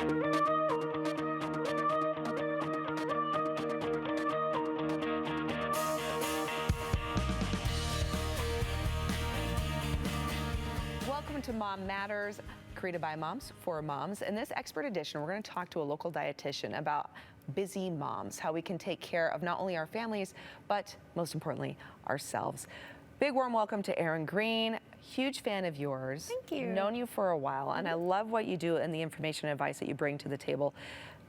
Welcome to Mom Matters, created by moms for moms. In this expert edition, we're going to talk to a local dietitian about busy moms, how we can take care of not only our families, but most importantly, ourselves. Big warm welcome to Erin Green. Huge fan of yours. Thank you. Known you for a while, and I love what you do and the information and advice that you bring to the table.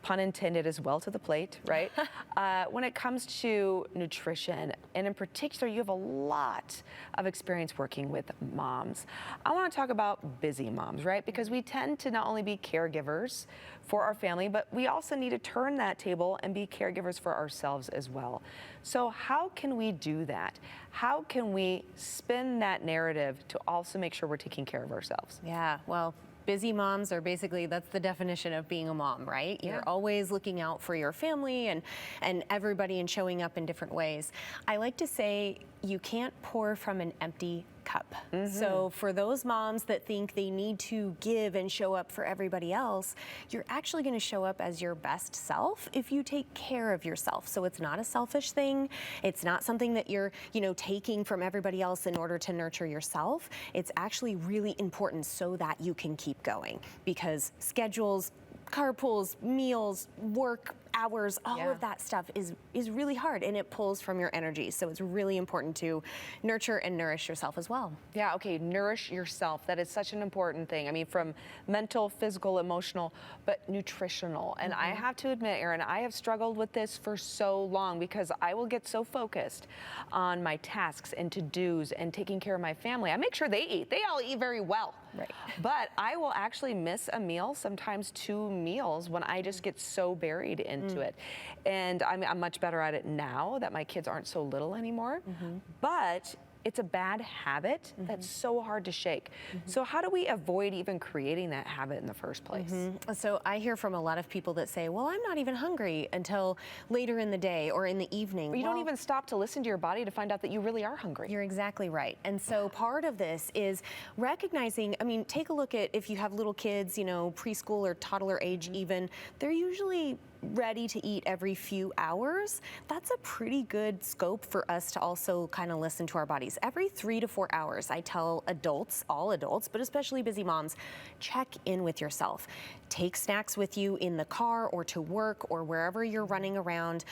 Pun intended as well to the plate, right? When it comes to nutrition, and in particular, you have a lot of experience working with moms. I want to talk about busy moms, right? Because we tend to not only be caregivers for our family, but we also need to turn that table and be caregivers for ourselves as well. So how can we do that? How can we spin that narrative to also make sure we're taking care of ourselves? Yeah, well, busy moms are basically, that's the definition of being a mom, right? Yeah. You're always looking out for your family and everybody and showing up in different ways. I like to say you can't pour from an empty cup. So for those moms that think they need to give and show up for everybody else, you're actually going to show up as your best self if you take care of yourself. So it's not a selfish thing. It's not something that you're, taking from everybody else in order to nurture yourself. It's actually really important so that you can keep going, because schedules, carpools, meals, work hours, all of that stuff is really hard, and it pulls from your energy. So it's really important to nurture and nourish yourself as well. Yeah, okay, nourish yourself. That is such an important thing. I mean, from mental, physical, emotional, but nutritional. And I have to admit, Erin, I have struggled with this for so long because I will get so focused on my tasks and to-dos and taking care of my family. I make sure they eat. They all eat very well. Right. But I will actually miss a meal, sometimes 2 meals, when I just get so buried into it. And I'm much better at it now that my kids aren't so little anymore. But it's a bad habit that's so hard to shake. So how do we avoid even creating that habit in the first place? So I hear from a lot of people that say, well, I'm not even hungry until later in the day or in the evening. Or you don't even stop to listen to your body to find out that you really are hungry. You're exactly right. And so part of this is recognizing, take a look at if you have little kids, preschool or toddler age even, they're usually ready to eat every few hours. That's a pretty good scope for us to also kind of listen to our bodies. Every 3 to 4 hours, I tell adults, all adults, but especially busy moms, check in with yourself. Take snacks with you in the car or to work or wherever you're running around.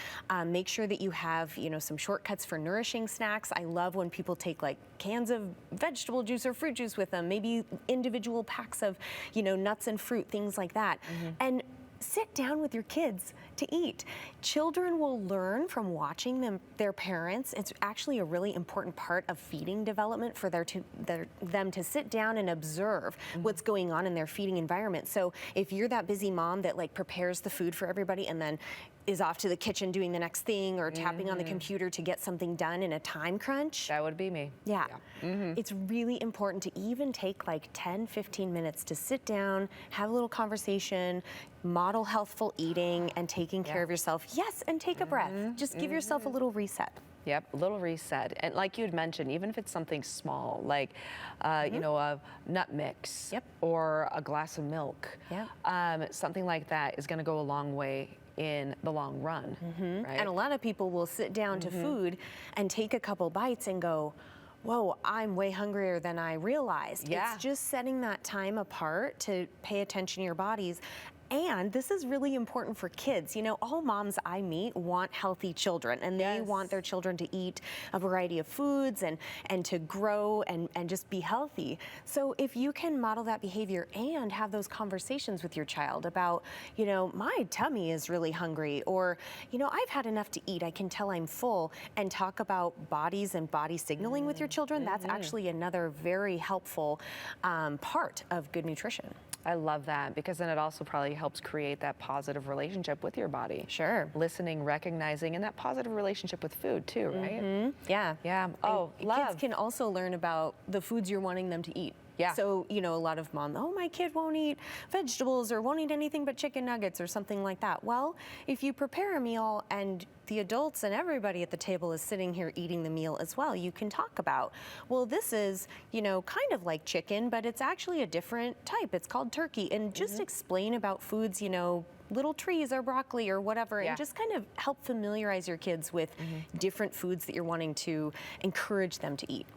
Make sure that you have, some shortcuts for nourishing snacks. I love when people take like cans of vegetable juice or fruit juice with them, maybe individual packs of, nuts and fruit, things like that. And sit down with your kids to eat. Children will learn from watching their parents. It's actually a really important part of feeding development for them to sit down and observe what's going on in their feeding environment. So if you're that busy mom that like prepares the food for everybody and then is off to the kitchen doing the next thing or tapping on the computer to get something done in a time crunch. That would be me. Yeah. It's really important to even take like 10, 15 minutes to sit down, have a little conversation, model healthful eating and taking care of yourself. Yes, and take a breath. Just give yourself a little reset. Yep, a little reset. And like you had mentioned, even if it's something small, like, a nut mix or a glass of milk, something like that is going to go a long way in the long run, right? And a lot of people will sit down to food and take a couple bites and go, whoa, I'm way hungrier than I realized. Yeah. It's just setting that time apart to pay attention to your bodies. And this is really important for kids. All moms I meet want healthy children, and they want their children to eat a variety of foods and to grow and just be healthy. So if you can model that behavior and have those conversations with your child about, my tummy is really hungry, or, I've had enough to eat, I can tell I'm full, and talk about bodies and body signaling with your children, that's actually another very helpful part of good nutrition. I love that, because then it also probably helps create that positive relationship with your body. Sure. Listening, recognizing, and that positive relationship with food too, right? Yeah. Yeah. Kids can also learn about the foods you're wanting them to eat. Yeah. So, you know, a lot of moms, oh, my kid won't eat vegetables or won't eat anything but chicken nuggets or something like that. Well, if you prepare a meal and the adults and everybody at the table is sitting here eating the meal as well, you can talk about, well, this is, you know, kind of like chicken, but it's actually a different type. It's called turkey. And just explain about foods, you know, little trees or broccoli or whatever, and just kind of help familiarize your kids with different foods that you're wanting to encourage them to eat.